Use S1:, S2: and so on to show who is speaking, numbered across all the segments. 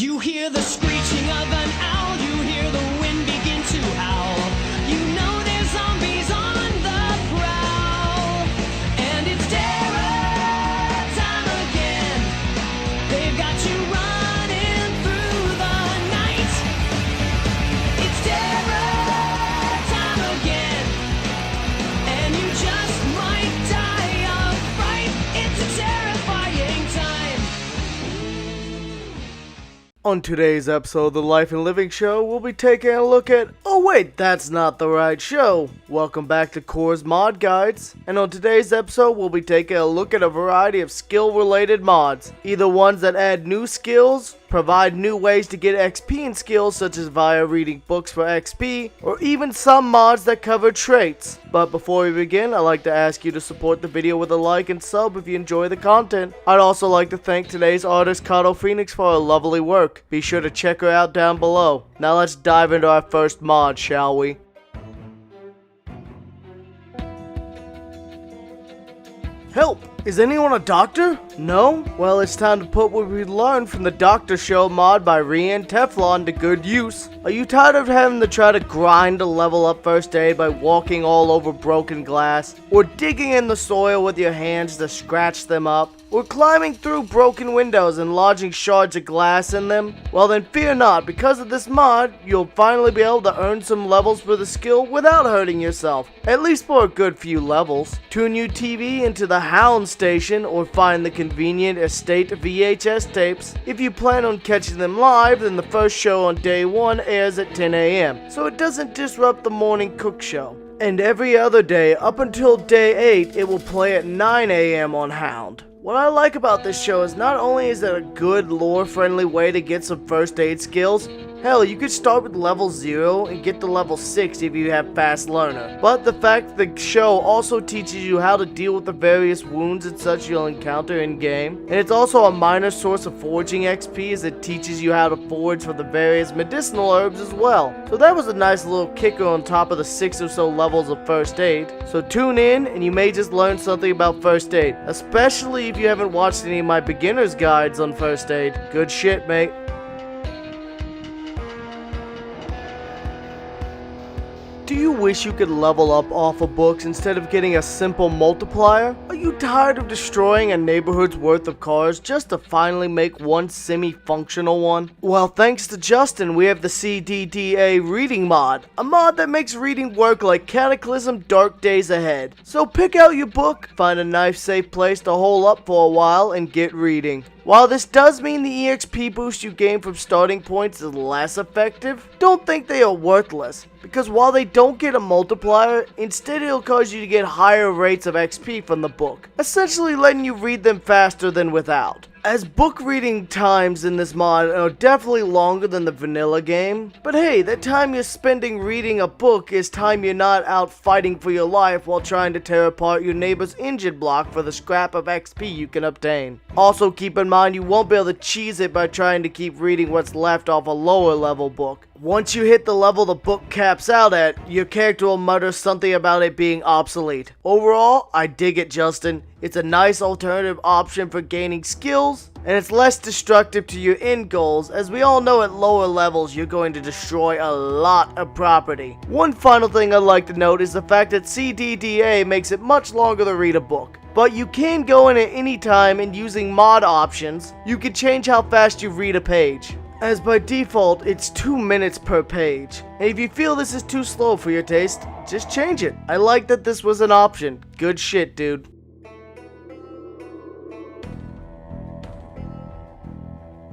S1: You hear the screeching of an owl, you hear the wind begin to howl. You know there's zombies on the prowl. And it's terror time again. They've got you running through the night. It's terror time again. And you just might die of fright. It's a terrifying time.
S2: On today's episode of the Life and Living Show, we'll be taking a look at... Oh wait, that's not the right show. Welcome back to Core's Mod Guides. And on today's episode, we'll be taking a look at a variety of skill-related mods. Either ones that add new skills, provide new ways to get XP in skills such as via reading books for XP, or even some mods that cover traits. But before we begin, I'd like to ask you to support the video with a like and sub if you enjoy the content. I'd also like to thank today's artist Kato Phoenix for her lovely work. Be sure to check her out down below. Now let's dive into our first mod, shall we? Help! Is anyone a doctor? No? Well, it's time to put what we learned from the Doctor Show mod by Rian Teflon to good use. Are you tired of having to try to grind to level up first aid by walking all over broken glass? Or digging in the soil with your hands to scratch them up? Or climbing through broken windows and lodging shards of glass in them? Well then fear not, because of this mod, you'll finally be able to earn some levels for the skill without hurting yourself. At least for a good few levels. Tune your TV into the Hound station or find the convenient estate VHS tapes. If you plan on catching them live, then the first show on day 1 airs at 10 AM, so it doesn't disrupt the morning cook show. And every other day up until day 8, it will play at 9 AM on Hound. What I like about this show is not only is it a good lore-friendly way to get some first aid skills, hell, you could start with level 0 and get to level 6 if you have fast learner. But the fact the show also teaches you how to deal with the various wounds and such you'll encounter in game. And it's also a minor source of foraging XP as it teaches you how to forage for the various medicinal herbs as well. So that was a nice little kicker on top of the 6 or so levels of first aid. So tune in and you may just learn something about first aid. Especially if you haven't watched any of my beginner's guides on first aid. Good shit, mate. Do you wish you could level up off of books instead of getting a simple multiplier? Are you tired of destroying a neighborhood's worth of cars just to finally make one semi-functional one? Well, thanks to Justin, we have the CDDA Reading mod, a mod that makes reading work like Cataclysm Dark Days Ahead. So pick out your book, find a nice safe place to hole up for a while, and get reading. While this does mean the EXP boost you gain from starting points is less effective, don't think they are worthless, because while they don't get a multiplier, instead it'll cause you to get higher rates of XP from the book, essentially letting you read them faster than without. As book reading times in this mod are definitely longer than the vanilla game, but hey, that time you're spending reading a book is time you're not out fighting for your life while trying to tear apart your neighbor's engine block for the scrap of XP you can obtain. Also keep in mind you won't be able to cheese it by trying to keep reading what's left off a lower level book. Once you hit the level the book caps out at, your character will mutter something about it being obsolete. Overall, I dig it, Justin. It's a nice alternative option for gaining skills, and it's less destructive to your end goals, as we all know at lower levels you're going to destroy a lot of property. One final thing I'd like to note is the fact that CDDA makes it much longer to read a book. But you can go in at any time, and using mod options, you can change how fast you read a page. As by default, it's 2 minutes per page. And if you feel this is too slow for your taste, just change it. I like that this was an option. Good shit, dude.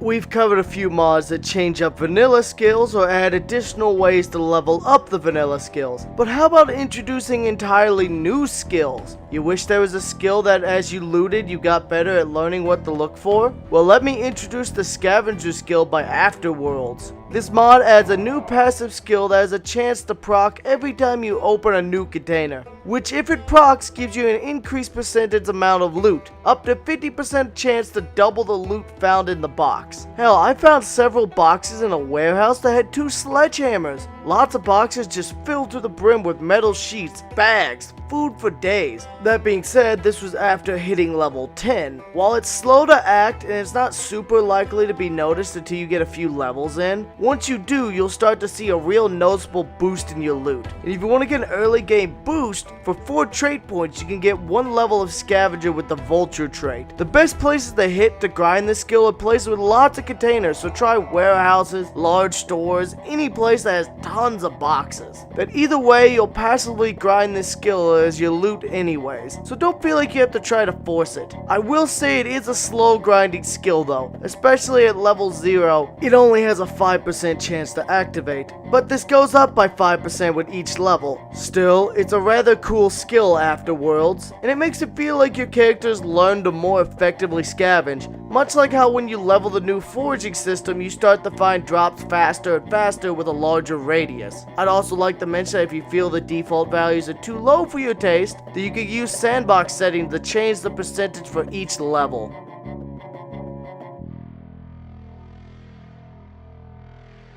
S2: We've covered a few mods that change up vanilla skills or add additional ways to level up the vanilla skills. But how about introducing entirely new skills? You wish there was a skill that as you looted you got better at learning what to look for? Well, let me introduce the Scavenger Skill by Afterworlds. This mod adds a new passive skill that has a chance to proc every time you open a new container, which if it procs gives you an increased percentage amount of loot, up to 50% chance to double the loot found in the box. Hell, I found several boxes in a warehouse that had 2 sledgehammers. Lots of boxes just filled to the brim with metal sheets, bags, food for days. That being said, this was after hitting level 10. While it's slow to act and it's not super likely to be noticed until you get a few levels in, once you do, you'll start to see a real noticeable boost in your loot. And if you want to get an early game boost, for 4 trait points you can get 1 level of Scavenger with the Vulture trait. The best places to hit to grind this skill are places with lots of containers, so try warehouses, large stores, any place that has tons of boxes. But either way, you'll passively grind this skill as you loot anyways, so don't feel like you have to try to force it. I will say it is a slow grinding skill though, especially at level 0, it only has a 5% chance to activate, but this goes up by 5% with each level. Still, it's a rather cool skill afterwards, and it makes it feel like your characters learn to more effectively scavenge, much like how when you level the new foraging system, you start to find drops faster and faster with a larger radius. I'd also like to mention that if you feel the default values are too low for your taste, that you can use sandbox settings to change the percentage for each level.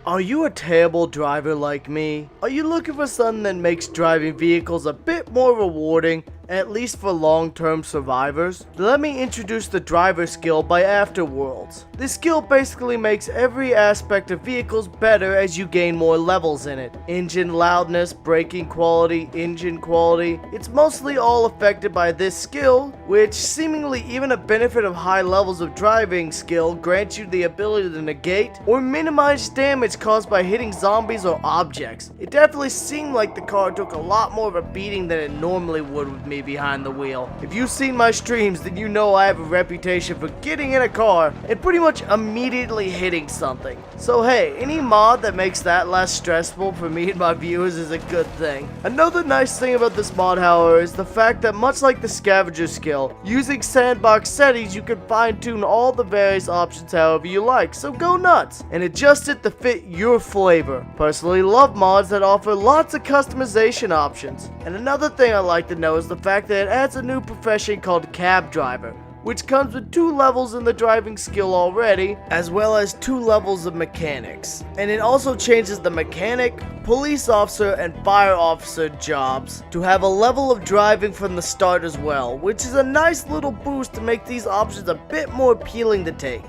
S2: Are you a terrible driver like me? Are you looking for something that makes driving vehicles a bit more rewarding, at least for long-term survivors? Let me introduce the driver skill by Afterworlds. This skill basically makes every aspect of vehicles better as you gain more levels in it. Engine loudness, braking quality, engine quality, it's mostly all affected by this skill, which seemingly even a benefit of high levels of driving skill grants you the ability to negate or minimize damage caused by hitting zombies or objects. It definitely seemed like the car took a lot more of a beating than it normally would with me behind the wheel. If you've seen my streams, then you know I have a reputation for getting in a car and pretty much immediately hitting something. So hey, any mod that makes that less stressful for me and my viewers is a good thing. Another nice thing about this mod, however, is the fact that much like the Scavenger Skill, using sandbox settings you can fine-tune all the various options however you like, so go nuts and adjust it to fit your flavor. Personally love mods that offer lots of customization options. And another thing I like to know is the fact that it adds a new profession called cab driver, which comes with 2 levels in the driving skill already, as well as 2 levels of mechanics. And it also changes the mechanic, police officer, and fire officer jobs to have a level of driving from the start as well, which is a nice little boost to make these options a bit more appealing to take.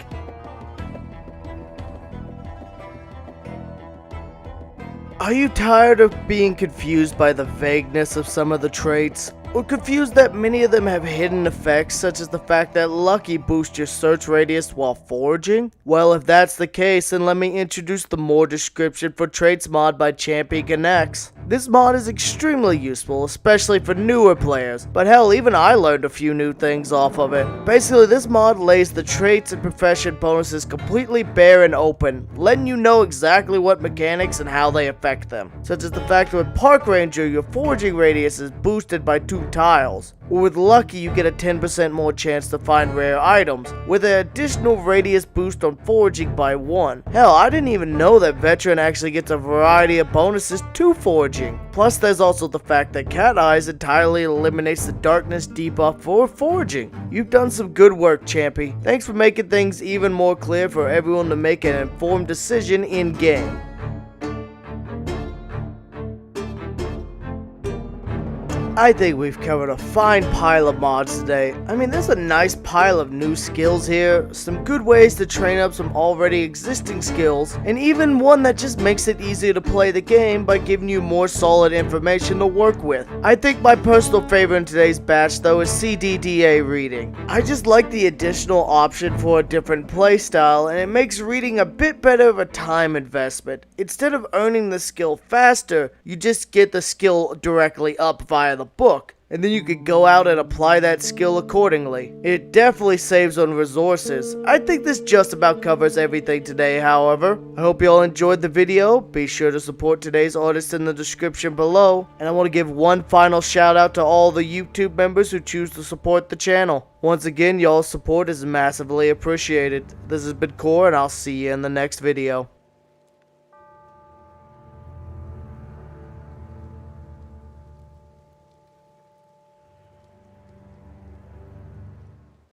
S2: Are you tired of being confused by the vagueness of some of the traits? Or confused that many of them have hidden effects, such as the fact that Lucky boosts your search radius while foraging? Well, if that's the case, then let me introduce the more description for traits mod by Champion X. This mod is extremely useful, especially for newer players, but hell, even I learned a few new things off of it. Basically, this mod lays the traits and profession bonuses completely bare and open, letting you know exactly what mechanics and how they affect them. Such as the fact that with Park Ranger, your foraging radius is boosted by 2 tiles, or with Lucky you get a 10% more chance to find rare items, with an additional radius boost on foraging by 1. Hell, I didn't even know that Veteran actually gets a variety of bonuses to foraging. Plus there's also the fact that Cat Eyes entirely eliminates the darkness debuff for foraging. You've done some good work, Champy. Thanks for making things even more clear for everyone to make an informed decision in game. I think we've covered a fine pile of mods today. I mean, there's a nice pile of new skills here, some good ways to train up some already existing skills, and even one that just makes it easier to play the game by giving you more solid information to work with. I think my personal favorite in today's batch though is CDDA Reading. I just like the additional option for a different playstyle, and it makes reading a bit better of a time investment. Instead of earning the skill faster, you just get the skill directly up via the book, and then you could go out and apply that skill accordingly. It definitely saves on resources. I think this just about covers everything today, however. I hope you all enjoyed the video. Be sure to support today's artist in the description below, and I want to give one final shout out to all the YouTube members who choose to support the channel. Once again, y'all's support is massively appreciated. This has been Core, and I'll see you in the next video.